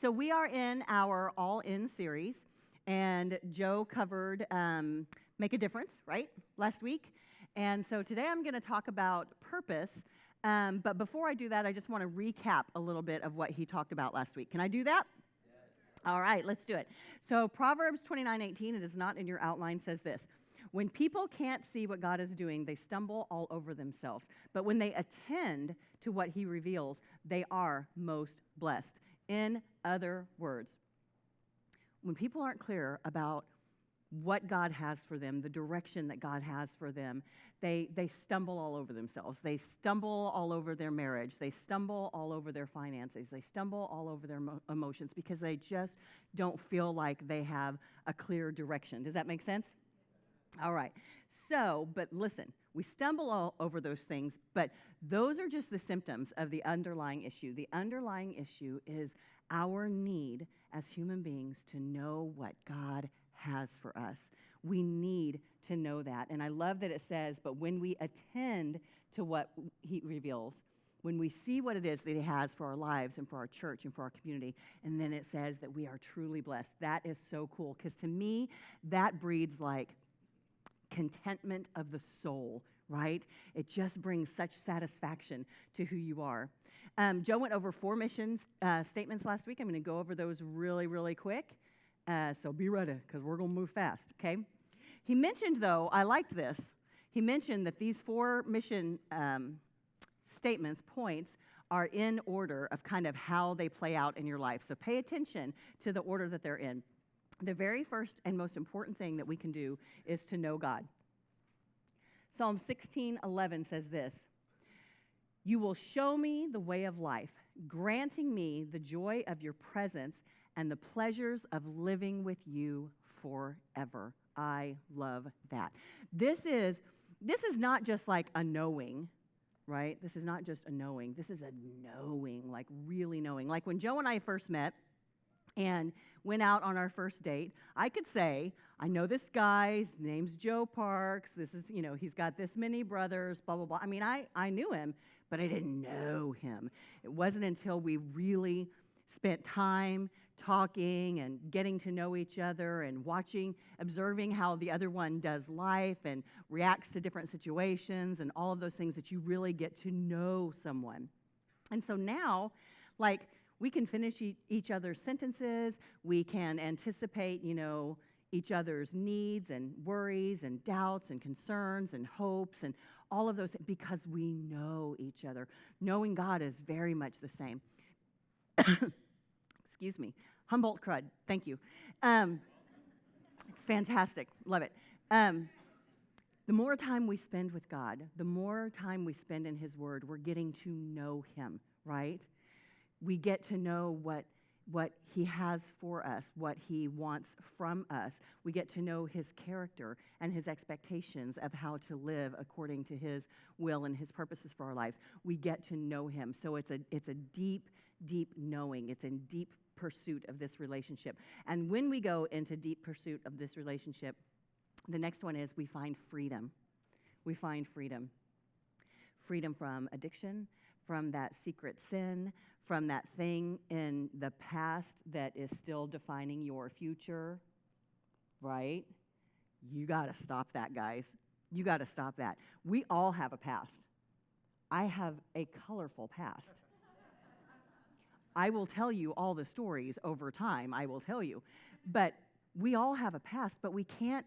So we are in our All In series, and Joe covered Make a Difference, right, last week. And so today I'm going to talk about purpose. But before I do that, I just want to recap a little bit of what he talked about last week. Can I do that? Yes. All right, let's do it. So Proverbs 29:18, it is not in your outline, says this. When people can't see what God is doing, they stumble all over themselves. But when they attend to what he reveals, they are most blessed. In other words, when people aren't clear about what God has for them, the direction that God has for them, they stumble all over themselves. They stumble all over their marriage. They stumble all over their finances. They stumble all over their emotions because they just don't feel like they have a clear direction. Does that make sense? All right. So, but listen, we stumble all over those things, but those are just the symptoms of the underlying issue. The underlying issue is our need as human beings to know what God has for us. We need to know that. And I love that it says, but when we attend to what he reveals, when we see what it is that he has for our lives and for our church and for our community, and then it says that we are truly blessed. That is so cool, because to me, that breeds like contentment of the soul, right? It just brings such satisfaction to who you are. Joe went over 4 mission statements last week. I'm going to go over those really, really quick. So be ready, because we're going to move fast, okay? He mentioned, though, I liked this. He mentioned that these 4 mission statements, points, are in order of kind of how they play out in your life. So pay attention to the order that they're in. The very first and most important thing that we can do is to know God. Psalm 16:11 says this, "You will show me the way of life, granting me the joy of your presence and the pleasures of living with you forever." I love that. This is not just like a knowing, right? This is not just a knowing. This is a knowing, like really knowing. Like when Joe and I first met and went out on our first date, I could say, I know this guy, his name's Joe Parks, this is, he's got this many brothers, blah, blah, blah. I mean, I knew him, but I didn't know him. It wasn't until we really spent time talking and getting to know each other and observing how the other one does life and reacts to different situations and all of those things that you really get to know someone. And so now, like, we can finish each other's sentences. We can anticipate, each other's needs and worries and doubts and concerns and hopes and all of those because we know each other. Knowing God is very much the same. Excuse me. Humboldt crud. Thank you. It's fantastic. Love it. The more time we spend with God, the more time we spend in his word, we're getting to know him, right? We get to know what he has for us, what he wants from us. We get to know his character and his expectations of how to live according to his will and his purposes for our lives. We get to know him. So it's a deep, deep knowing. It's in deep pursuit of this relationship. And when we go into deep pursuit of this relationship, the next one is we find freedom. We find freedom. Freedom from addiction, from that secret sin, from that thing in the past that is still defining your future, right? You got to stop that, guys. You got to stop that. We all have a past. I have a colorful past. I will tell you all the stories over time, I will tell you. But we all have a past, but we can't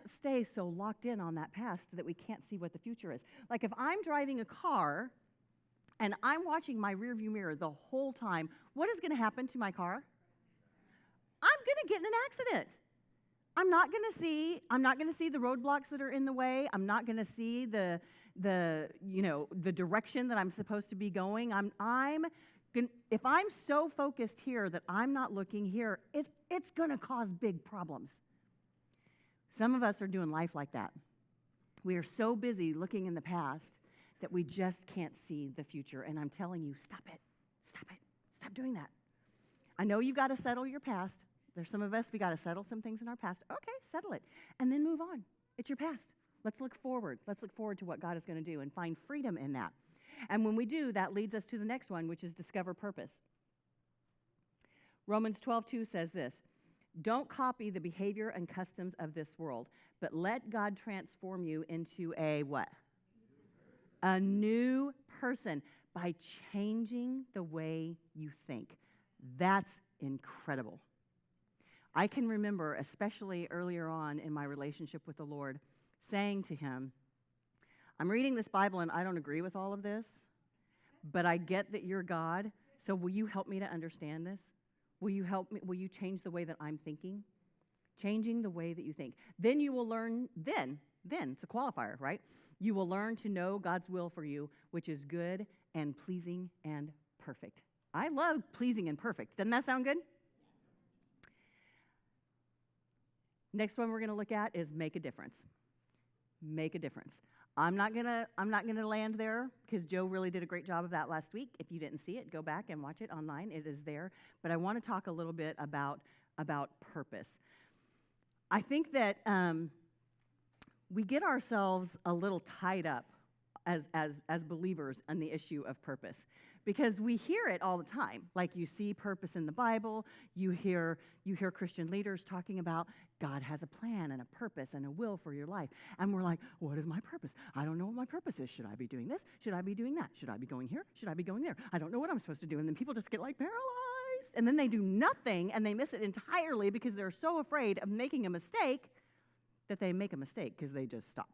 stay so locked in on that past that we can't see what the future is. Like if I'm driving a car and I'm watching my rearview mirror the whole time, what is going to happen to my car? I'm going to get in an accident. I'm not going to see the roadblocks that are in the way. I'm not going to see the direction that I'm supposed to be going. If I'm so focused here that I'm not looking here, it's going to cause big problems. Some of us are doing life like that. We are so busy looking in the past that we just can't see the future. And I'm telling you, stop it. Stop doing that. I know you've got to settle your past. There's some of us, we got to settle some things in our past. Okay, settle it. And then move on. It's your past. Let's look forward. Let's look forward to what God is going to do and find freedom in that. And when we do, that leads us to the next one, which is discover purpose. Romans 12:2 says this, don't copy the behavior and customs of this world, but let God transform you into a what? A new person by changing the way you think. That's incredible. I can remember, especially earlier on in my relationship with the Lord, saying to him, I'm reading this Bible and I don't agree with all of this, but I get that you're God, so will you help me to understand this? Will you help me? Will you change the way that I'm thinking? Changing the way that you think. Then you will learn, then, it's a qualifier, right? You will learn to know God's will for you, which is good and pleasing and perfect. I love pleasing and perfect. Doesn't that sound good? Next one we're going to look at is make a difference. Make a difference. I'm not gonna land there because Joe really did a great job of that last week. If you didn't see it, go back and watch it online. It is there. But I want to talk a little bit about purpose. I think that we get ourselves a little tied up as believers on the issue of purpose because we hear it all the time. Like you see purpose in the Bible, you hear Christian leaders talking about God has a plan and a purpose and a will for your life. And we're like, what is my purpose? I don't know what my purpose is. Should I be doing this? Should I be doing that? Should I be going here? Should I be going there? I don't know what I'm supposed to do. And then people just get like paralyzed. And then they do nothing and they miss it entirely because they're so afraid of making a mistake that they make a mistake because they just stop.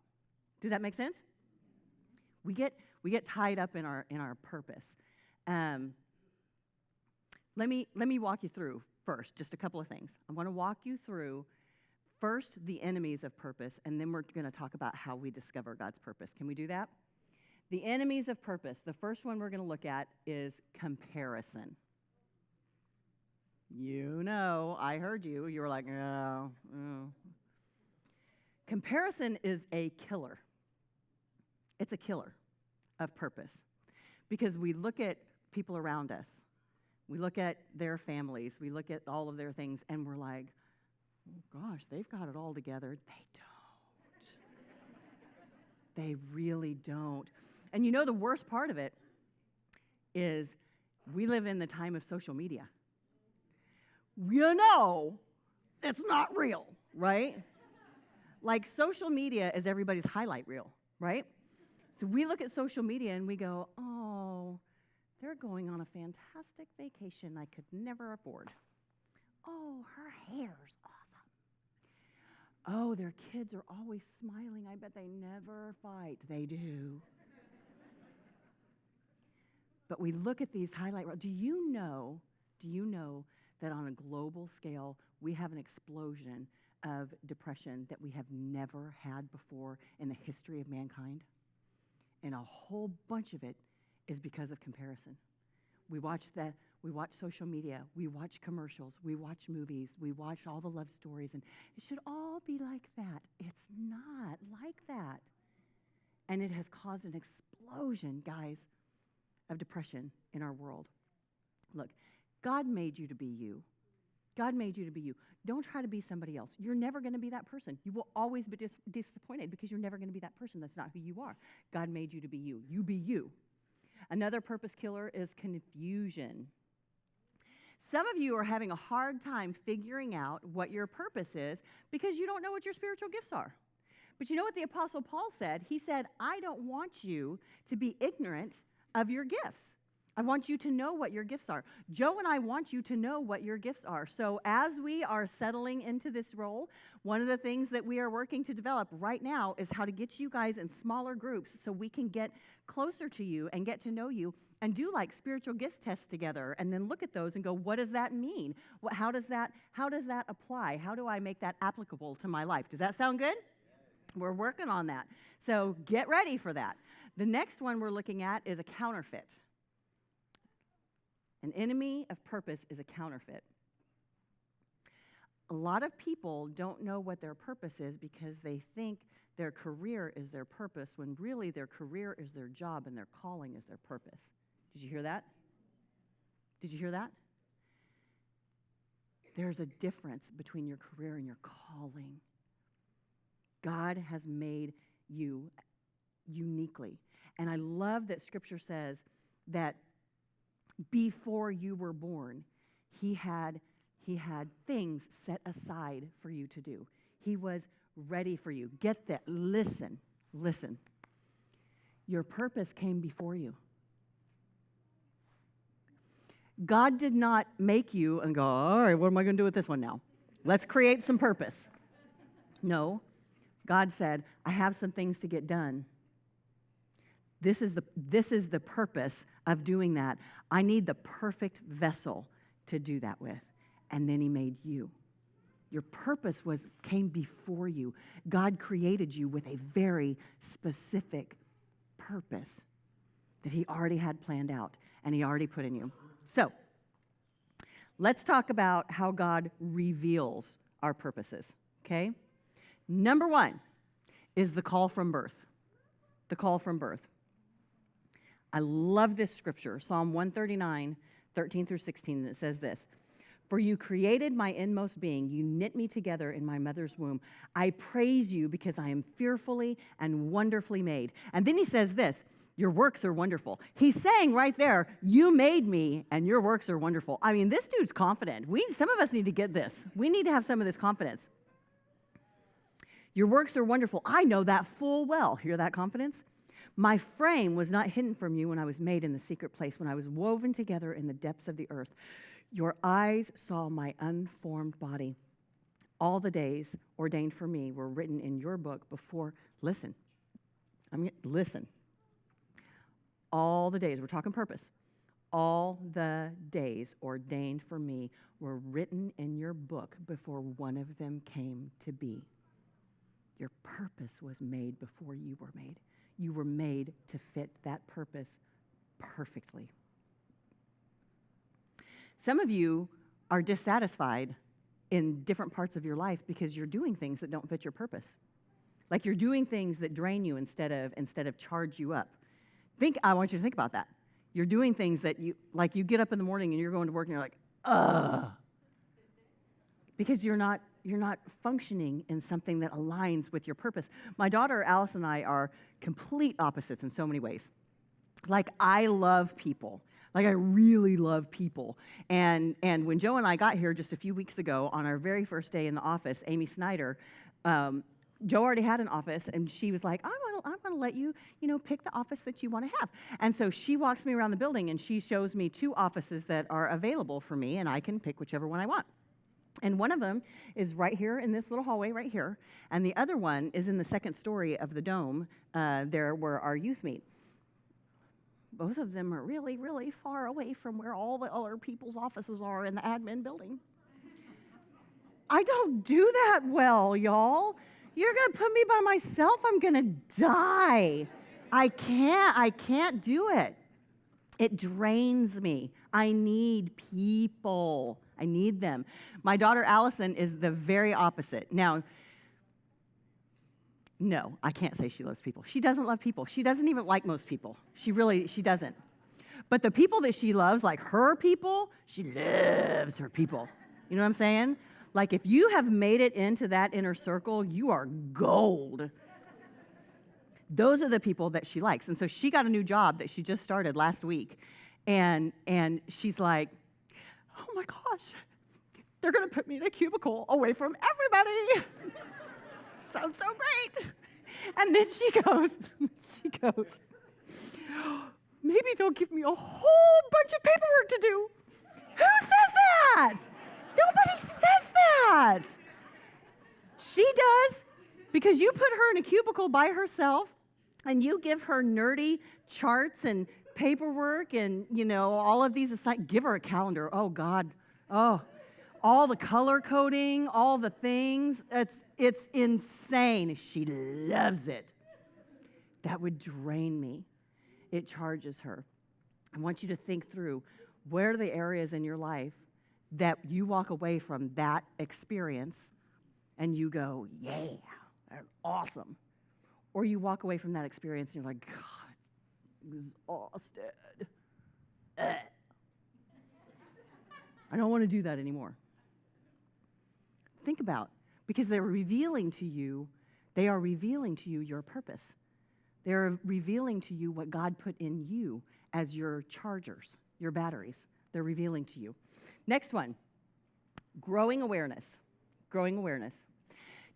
Does that make sense? We get tied up in our purpose. Let me walk you through first just a couple of things. I want to walk you through first the enemies of purpose, and then we're going to talk about how we discover God's purpose. Can we do that? The enemies of purpose. The first one we're going to look at is comparison. You know, I heard you. You were like, oh. Comparison is a killer. It's a killer of purpose because we look at people around us. We look at their families. We look at all of their things, and we're like, oh, gosh, they've got it all together. They don't. They really don't. And you know the worst part of it is we live in the time of social media. You know it's not real, right? Like social media is everybody's highlight reel, right? So we look at social media and we go, oh, they're going on a fantastic vacation I could never afford. Oh, her hair's awesome. Oh, their kids are always smiling. I bet they never fight. They do. But we look at these highlight reels. Do you know that on a global scale, we have an explosion of depression that we have never had before in the history of mankind? And a whole bunch of it is because of comparison. We watch social media, we watch commercials, we watch movies, we watch all the love stories, and it should all be like that. It's not like that. And it has caused an explosion, guys, of depression in our world. Look, God made you to be you. God made you to be you. Don't try to be somebody else. You're never going to be that person. You will always be disappointed because you're never going to be that person. That's not who you are. God made you to be you. You be you. Another purpose killer is confusion. Some of you are having a hard time figuring out what your purpose is because you don't know what your spiritual gifts are. But you know what the Apostle Paul said? He said, I don't want you to be ignorant of your gifts. I want you to know what your gifts are. Joe and I want you to know what your gifts are. So as we are settling into this role, one of the things that we are working to develop right now is how to get you guys in smaller groups so we can get closer to you and get to know you and do like spiritual gifts tests together and then look at those and go, what does that mean? How does that apply? How do I make that applicable to my life? Does that sound good? We're working on that. So get ready for that. The next one we're looking at is a counterfeit. An enemy of purpose is a counterfeit. A lot of people don't know what their purpose is because they think their career is their purpose when really their career is their job and their calling is their purpose. Did you hear that? Did you hear that? There's a difference between your career and your calling. God has made you uniquely. And I love that Scripture says that before you were born, He had things set aside for you to do. He was ready for you. Get that. Listen. Your purpose came before you. God did not make you and go, all right, what am I going to do with this one now? Let's create some purpose. No. God said, I have some things to get done. This is the purpose of doing that. I need the perfect vessel to do that with. And then he made you. Your purpose came before you. God created you with a very specific purpose that he already had planned out and he already put in you. So, let's talk about how God reveals our purposes, okay? Number 1 is the call from birth. The call from birth. I love this scripture, Psalm 139, 13 through 16, and it says this, "For you created my inmost being, you knit me together in my mother's womb. I praise you because I am fearfully and wonderfully made." And then he says this, your works are wonderful. He's saying right there, you made me and your works are wonderful. I mean, this dude's confident. Some of us need to get this. We need to have some of this confidence. Your works are wonderful. I know that full well. Hear that confidence? My frame was not hidden from you when I was made in the secret place, when I was woven together in the depths of the earth. Your eyes saw my unformed body. All the days ordained for me were written in your book before, listen. All the days, we're talking purpose. All the days ordained for me were written in your book before one of them came to be. Your purpose was made before you were made. You were made to fit that purpose perfectly. Some of you are dissatisfied in different parts of your life because you're doing things that don't fit your purpose. Like you're doing things that drain you instead of charge you up. I want you to think about that. You're doing things that you get up in the morning and you're going to work and you're like, ugh. Because you're not functioning in something that aligns with your purpose. My daughter Alice and I are complete opposites in so many ways. Like I love people. Like I really love people. And when Joe and I got here just a few weeks ago on our very first day in the office, Amy Snyder, Joe already had an office, and she was like, I'm going to let you, pick the office that you want to have. And so she walks me around the building, and she shows me 2 offices that are available for me, and I can pick whichever one I want. And one of them is right here in this little hallway right here, and the other one is in the second story of the dome there where our youth meet. Both of them are really, really far away from where all the other people's offices are in the admin building. I don't do that well, y'all. You're going to put me by myself, I'm going to die. I can't do it. It drains me. I need people. I need them. My daughter Allison is the very opposite. Now, no, I can't say she loves people. She doesn't love people. She doesn't even like most people. She doesn't. But the people that she loves, like her people, she loves her people. You know what I'm saying? Like if you have made it into that inner circle, you are gold. Those are the people that she likes. And so she got a new job that she just started last week. And she's like, oh my gosh, they're going to put me in a cubicle away from everybody. Sounds so great. And then she goes, maybe they'll give me a whole bunch of paperwork to do. Who says that? Nobody says that. She does, because you put her in a cubicle by herself and you give her nerdy charts and paperwork and, all of these aside. Give her a calendar. Oh, God. Oh, all the color coding, all the things. It's insane. She loves it. That would drain me. It charges her. I want you to think through, where are the areas in your life that you walk away from that experience and you go, yeah, that's awesome. Or you walk away from that experience and you're like, God, exhausted. I don't want to do that anymore. Think about, because they are revealing to you your purpose. They're revealing to you what God put in you as your chargers, your batteries. They're revealing to you. Next one, growing awareness. Growing awareness.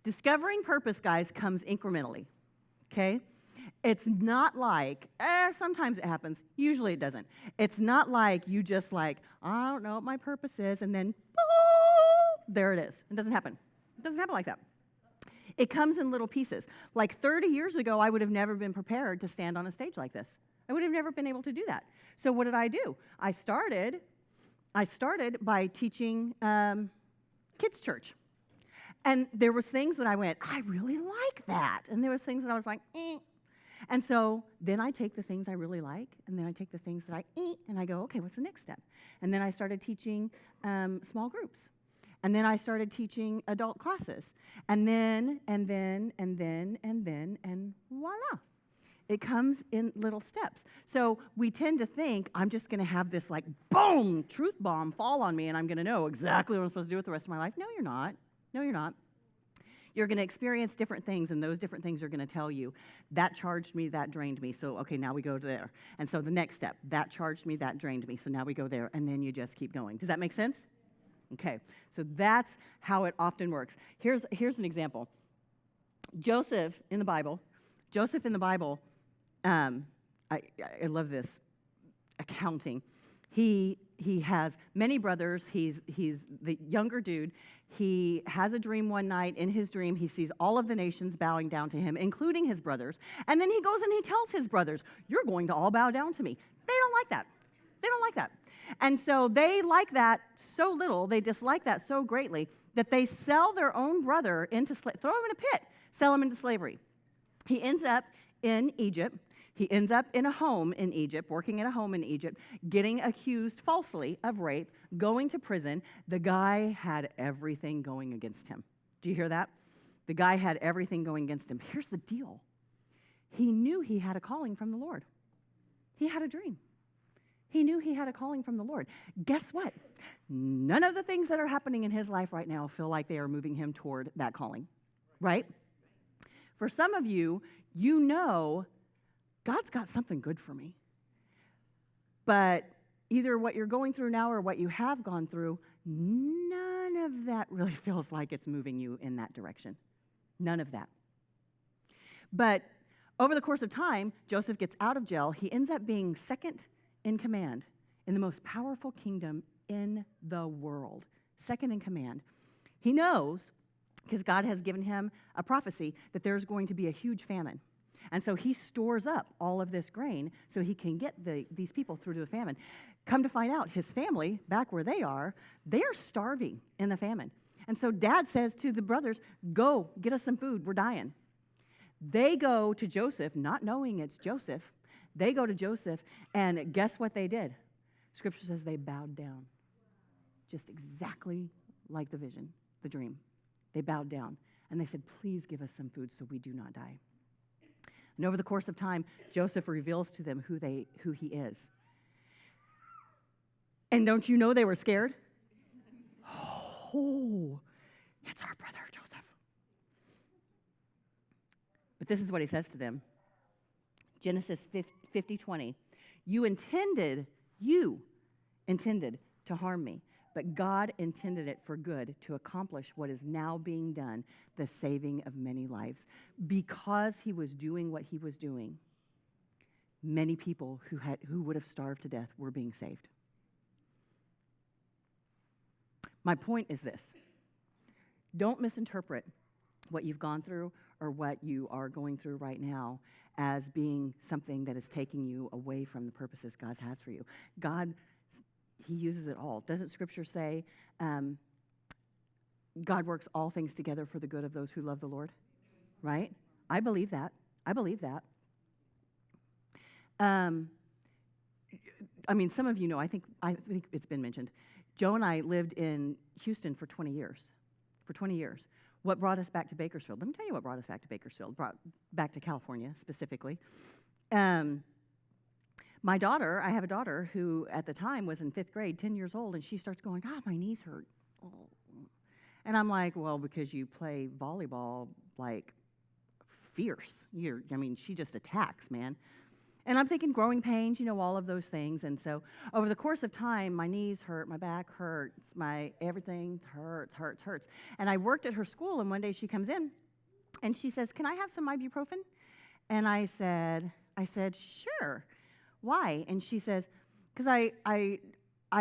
Discovering purpose, guys, comes incrementally, okay? It's not like, sometimes it happens. Usually it doesn't. It's not like you just like, I don't know what my purpose is, and then, there it is. It doesn't happen. It doesn't happen like that. It comes in little pieces. Like 30 years ago, I would have never been prepared to stand on a stage like this. I would have never been able to do that. So what did I do? I started by teaching kids' church. And there was things that I went, I really like that. And there was things that I was like, eh. And so then I take the things I really like, and then I take the things that I and I go, okay, what's the next step? And then I started teaching small groups. And then I started teaching adult classes. And then, and voila. It comes in little steps. So we tend to think, I'm just going to have this like, boom, truth bomb fall on me, and I'm going to know exactly what I'm supposed to do with the rest of my life. No, you're not. No, you're not. You're going to experience different things, and those different things are going to tell you, that charged me, that drained me, so okay, now we go there. And so the next step, that charged me, that drained me, so now we go there, and then you just keep going. Does that make sense? Okay, so that's how it often works. Here's an example. Joseph in the Bible, I love this accounting. He has many brothers. He's the younger dude. He has a dream one night. In his dream, he sees all of the nations bowing down to him, including his brothers. And then he goes and he tells his brothers, you're going to all bow down to me. They don't like that. They don't like that. And so they like that so little, they dislike that so greatly, that they sell their own brother into throw him in a pit, sell him into slavery. He ends up in Egypt. He ends up in a home in Egypt, working in a home in Egypt, getting accused falsely of rape, going to prison. The guy had everything going against him. Do you hear that? The guy had everything going against him. Here's the deal. He knew he had a calling from the Lord. He had a dream. He knew he had a calling from the Lord. Guess what? None of the things that are happening in his life right now feel like they are moving him toward that calling, right? For some of you, you know God's got something good for me. But either what you're going through now or what you have gone through, none of that really feels like it's moving you in that direction. None of that. But over the course of time, Joseph gets out of jail. He ends up being second in command in the most powerful kingdom in the world. Second in command. He knows, because God has given him a prophecy, that there's going to be a huge famine. And so he stores up all of this grain so he can get these people through to the famine. Come to find out, his family, back where they are starving in the famine. And so dad says to the brothers, go, get us some food, we're dying. They go to Joseph, not knowing it's Joseph. They go to Joseph, and guess what they did? Scripture says they bowed down. Just exactly like the vision, the dream. They bowed down, and they said, please give us some food so we do not die. And over the course of time, Joseph reveals to them who he is. And don't you know they were scared? Oh, it's our brother Joseph. But this is what he says to them. Genesis 50:20. You intended to harm me, but God intended it for good to accomplish what is now being done, the saving of many lives. Because he was doing what he was doing, many people who would have starved to death were being saved. My point is this. Don't misinterpret what you've gone through or what you are going through right now as being something that is taking you away from the purposes God has for you. God, he uses it all. Doesn't Scripture say God works all things together for the good of those who love the Lord? Right? I believe that. I believe that. Some of you know, I think it's been mentioned. Joe and I lived in Houston for 20 years. For 20 years. What brought us back to Bakersfield? Let me tell you what brought us back to Bakersfield, brought back to California specifically. My daughter, I have a daughter who at the time was in 5th grade, 10 years old, and she starts going, my knees hurt. Oh. And I'm like, well, because you play volleyball like fierce. She just attacks, man. And I'm thinking growing pains, all of those things. And so over the course of time, my knees hurt, my back hurts, my everything hurts. And I worked at her school, and one day she comes in, and she says, "Can I have some ibuprofen?" And I said, "Sure. Why?" And she says, "Because I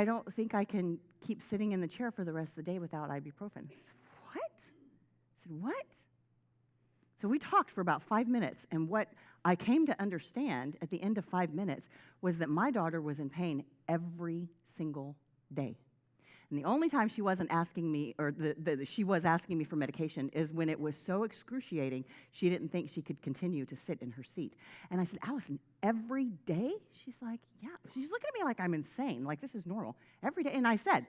don't think I can keep sitting in the chair for the rest of the day without ibuprofen." I said, "What?" I said, "What?" So we talked for about 5 minutes, and what I came to understand at the end of 5 minutes was that my daughter was in pain every single day. And the only time she wasn't asking me, or she was asking me for medication, is when it was so excruciating she didn't think she could continue to sit in her seat. And I said, "Allison, every day?" She's like, "Yeah." She's looking at me like I'm insane, like this is normal. Every day. And I said,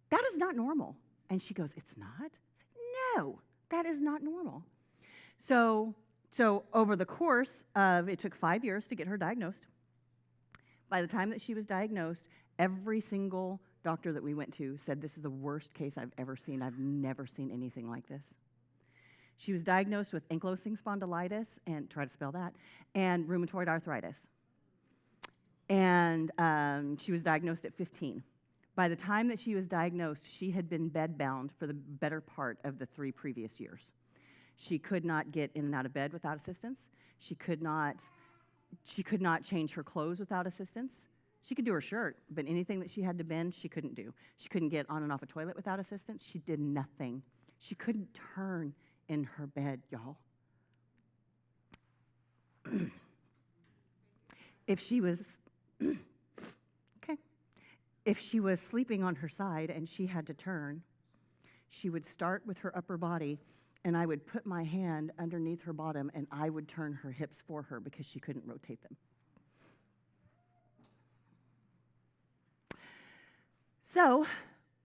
"That is not normal." And she goes, "It's not?" I said, "No, that is not normal." So over the course of, it took 5 years to get her diagnosed. By the time that she was diagnosed, every single doctor that we went to said, "This is the worst case I've ever seen. I've never seen anything like this." She was diagnosed with ankylosing spondylitis, and try to spell that, and rheumatoid arthritis. And she was diagnosed at 15. By the time that she was diagnosed, she had been bedbound for the better part of the 3 previous years. She could not get in and out of bed without assistance. She could not change her clothes without assistance. She could do her shirt, but anything that she had to bend, she couldn't do. She couldn't get on and off a toilet without assistance. She did nothing. She couldn't turn in her bed, y'all. If she was sleeping on her side and she had to turn, she would start with her upper body, and I would put my hand underneath her bottom, and I would turn her hips for her because she couldn't rotate them. So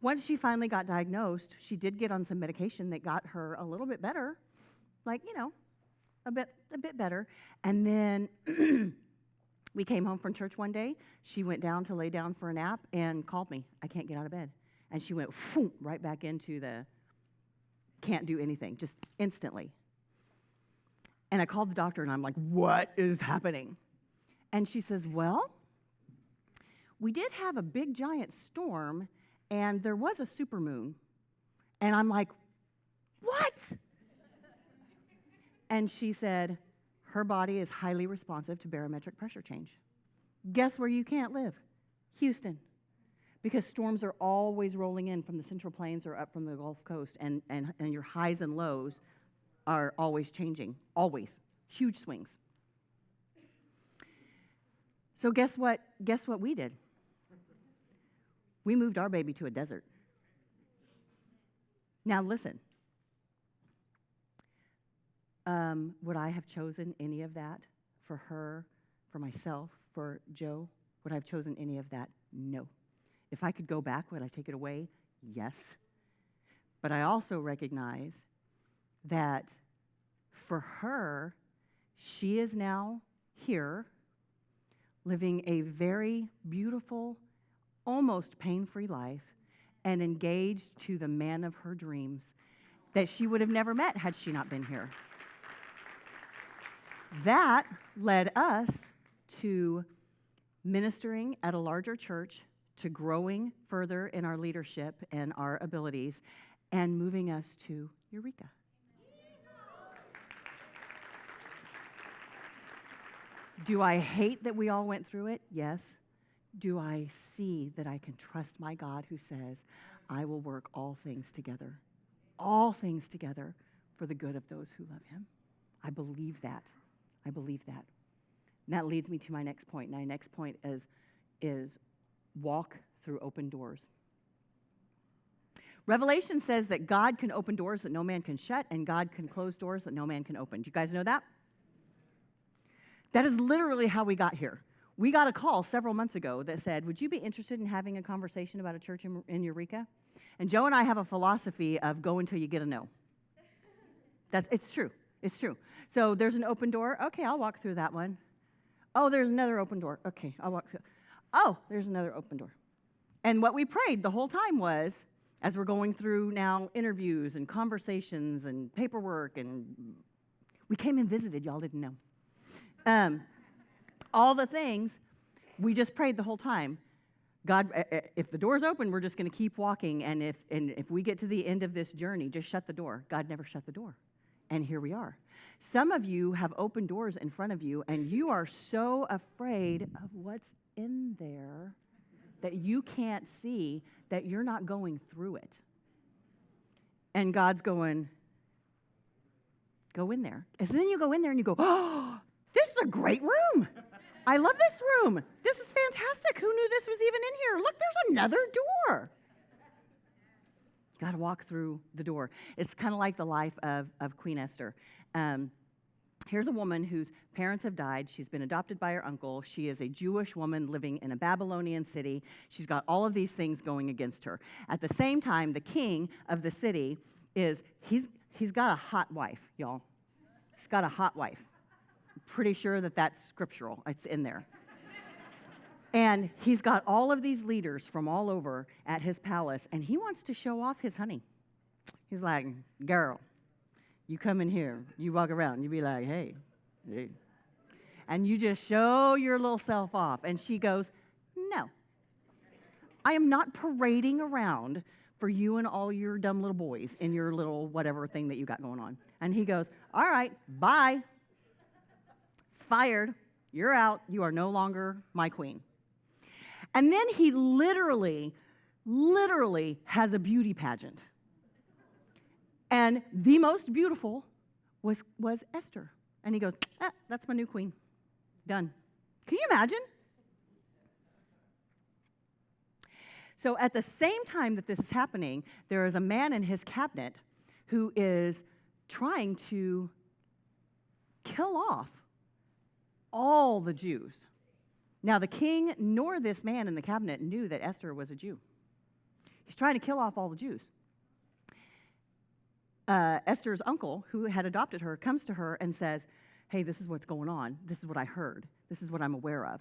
once she finally got diagnosed, she did get on some medication that got her a little bit better, like, a bit better. And then we came home from church one day. She went down to lay down for a nap and called me. "I can't get out of bed." And she went right back into the can't do anything, just instantly. And I called the doctor, and I'm like, "What is happening?" And she says, "Well, we did have a big giant storm, and there was a supermoon." And I'm like, "What?" And she said, her body is highly responsive to barometric pressure change. Guess where you can't live? Houston. Because storms are always rolling in from the Central Plains or up from the Gulf Coast, and your highs and lows are always changing, always. Huge swings. So guess what we did? We moved our baby to a desert. Now listen, would I have chosen any of that for her, for myself, for Joe? Would I have chosen any of that? No. If I could go back, would I take it away? Yes. But I also recognize that for her, she is now here living a very beautiful, almost pain-free life, and engaged to the man of her dreams that she would have never met had she not been here. That led us to ministering at a larger church, to growing further in our leadership and our abilities, and moving us to Eureka. Do I hate that we all went through it? Yes. Do I see that I can trust my God who says, "I will work all things together for the good of those who love him"? I believe that. And that leads me to my next point. My next point is walk through open doors. Revelation says that God can open doors that no man can shut, and God can close doors that no man can open. Do you guys know that? That is literally how we got here. We got a call several months ago that said, "Would you be interested in having a conversation about a church in Eureka?" And Joe and I have a philosophy of go until you get a no. It's true. So there's an open door. Okay, I'll walk through that one. Oh, there's another open door. Okay, I'll walk through. Oh, there's another open door. And what we prayed the whole time was, as we're going through now interviews and conversations and paperwork, and we came and visited, y'all didn't know. all the things we just prayed the whole time. God, if the door's open, we're just going to keep walking. And if we get to the end of this journey, just shut the door. God never shut the door. And here we are. Some of you have open doors in front of you, and you are so afraid of what's in there that you can't see that you're not going through it. And God's going, go in there. And so then you go in there and you go, oh, this is a great room. I love this room. This is fantastic. Who knew this was even in here? Look, there's another door. You got to walk through the door. It's kind of like the life of Queen Esther. Here's a woman whose parents have died. She's been adopted by her uncle. She is a Jewish woman living in a Babylonian city. She's got all of these things going against her. At the same time, the king of the city he's got a hot wife, y'all. He's got a hot wife. I'm pretty sure that's scriptural. It's in there. And he's got all of these leaders from all over at his palace, and he wants to show off his honey. He's like, girl, you come in here, you walk around, you be like, hey. And you just show your little self off. And she goes, no. I am not parading around for you and all your dumb little boys in your little whatever thing that you got going on. And he goes, all right, bye. Fired. You're out. You are no longer my queen. And then he literally has a beauty pageant. And the most beautiful was Esther. And he goes, that's my new queen. Done. Can you imagine? So at the same time that this is happening, there is a man in his cabinet who is trying to kill off all the Jews. Now, the king nor this man in the cabinet knew that Esther was a Jew. He's trying to kill off all the Jews. Esther's uncle, who had adopted her, comes to her and says, hey, this is what's going on. This is what I heard. This is what I'm aware of.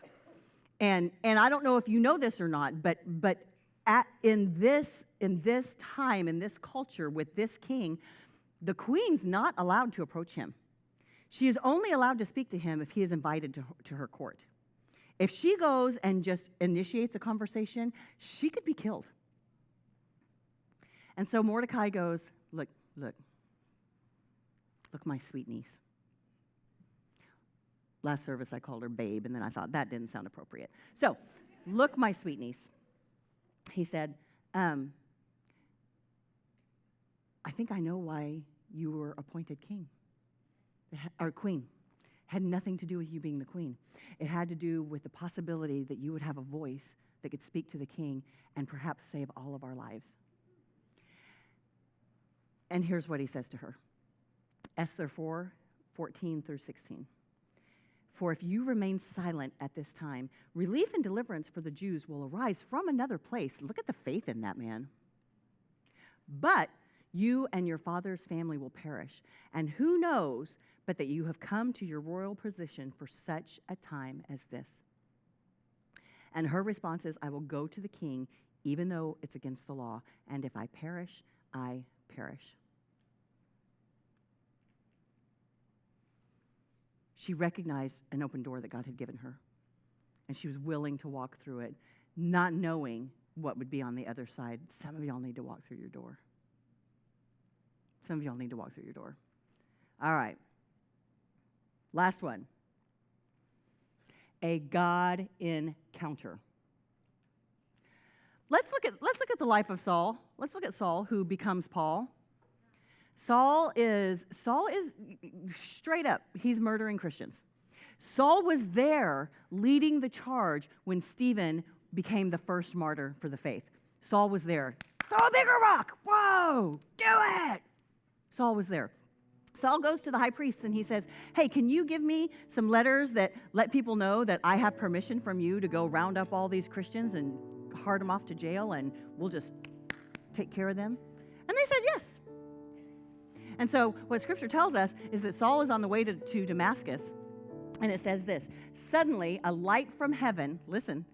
And I don't know if you know this or not, but in this time, in this culture with this king, the queen's not allowed to approach him. She is only allowed to speak to him if he is invited to her court. If she goes and just initiates a conversation, she could be killed. And so Mordecai goes, look, my sweet niece. Last service I called her babe, and then I thought that didn't sound appropriate. So, look, my sweet niece. He said, I think I know why you were appointed king, or queen. Had nothing to do with you being the queen. It had to do with the possibility that you would have a voice that could speak to the king and perhaps save all of our lives. And here's what he says to her. Esther 4:14 through 16. For if you remain silent at this time, relief and deliverance for the Jews will arise from another place. Look at the faith in that man. But you and your father's family will perish. And who knows but that you have come to your royal position for such a time as this? And her response is, I will go to the king, even though it's against the law. And if I perish, I perish. She recognized an open door that God had given her. And she was willing to walk through it, not knowing what would be on the other side. Some of y'all need to walk through your door. Some of y'all need to walk through your door. All right. Last one. A God encounter. Let's look at the life of Saul. Let's look at Saul, who becomes Paul. Saul is straight up, he's murdering Christians. Saul was there leading the charge when Stephen became the first martyr for the faith. Saul was there. Throw a bigger rock. Whoa, do it. Saul was there. Saul goes to the high priest and he says, hey, can you give me some letters that let people know that I have permission from you to go round up all these Christians and hard them off to jail and we'll just take care of them? And they said yes. And so what Scripture tells us is that Saul is on the way to Damascus, and it says this, suddenly a light from heaven, listen,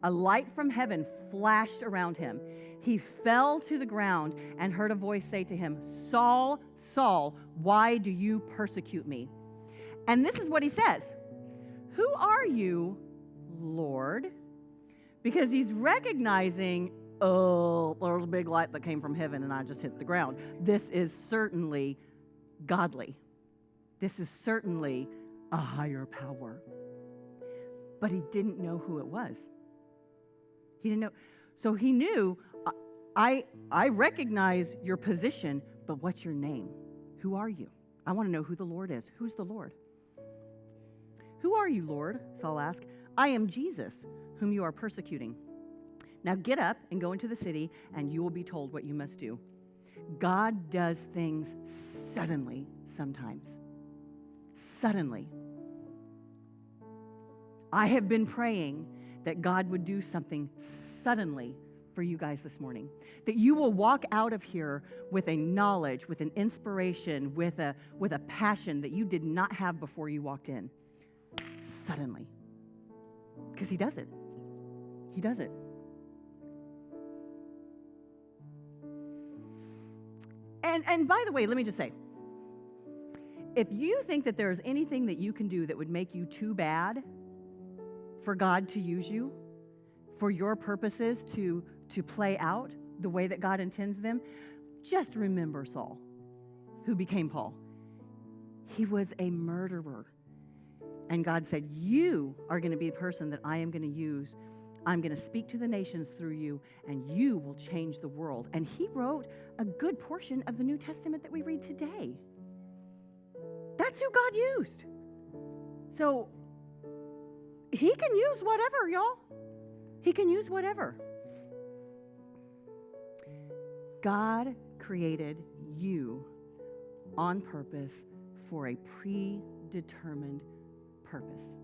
a light from heaven flashed around him. He fell to the ground and heard a voice say to him, Saul, Saul, why do you persecute me? And this is what he says, "Who are you, Lord?" Because he's recognizing, oh, there's a big light that came from heaven and I just hit the ground. This is certainly godly. This is certainly a higher power. But he didn't know who it was. He didn't know. So he knew, I recognize your position, but what's your name? Who are you? I want to know who the Lord is. Who's the Lord? "Who are you, Lord?" Saul asked. "I am Jesus, whom you are persecuting. Now get up and go into the city, and you will be told what you must do." God does things suddenly sometimes. Suddenly. I have been praying that God would do something suddenly for you guys this morning. That you will walk out of here with a knowledge, with an inspiration, with a passion that you did not have before you walked in. Suddenly. Because he does it. He does it. And by the way, let me just say, if you think that there's anything that you can do that would make you too bad for God to use you, for your purposes to play out the way that God intends them, just remember Saul, who became Paul. He was a murderer. And God said, you are going to be the person that I am going to use. I'm going to speak to the nations through you, and you will change the world. And he wrote a good portion of the New Testament that we read today. That's who God used. So he can use whatever, y'all. He can use whatever. God created you on purpose for a predetermined purpose.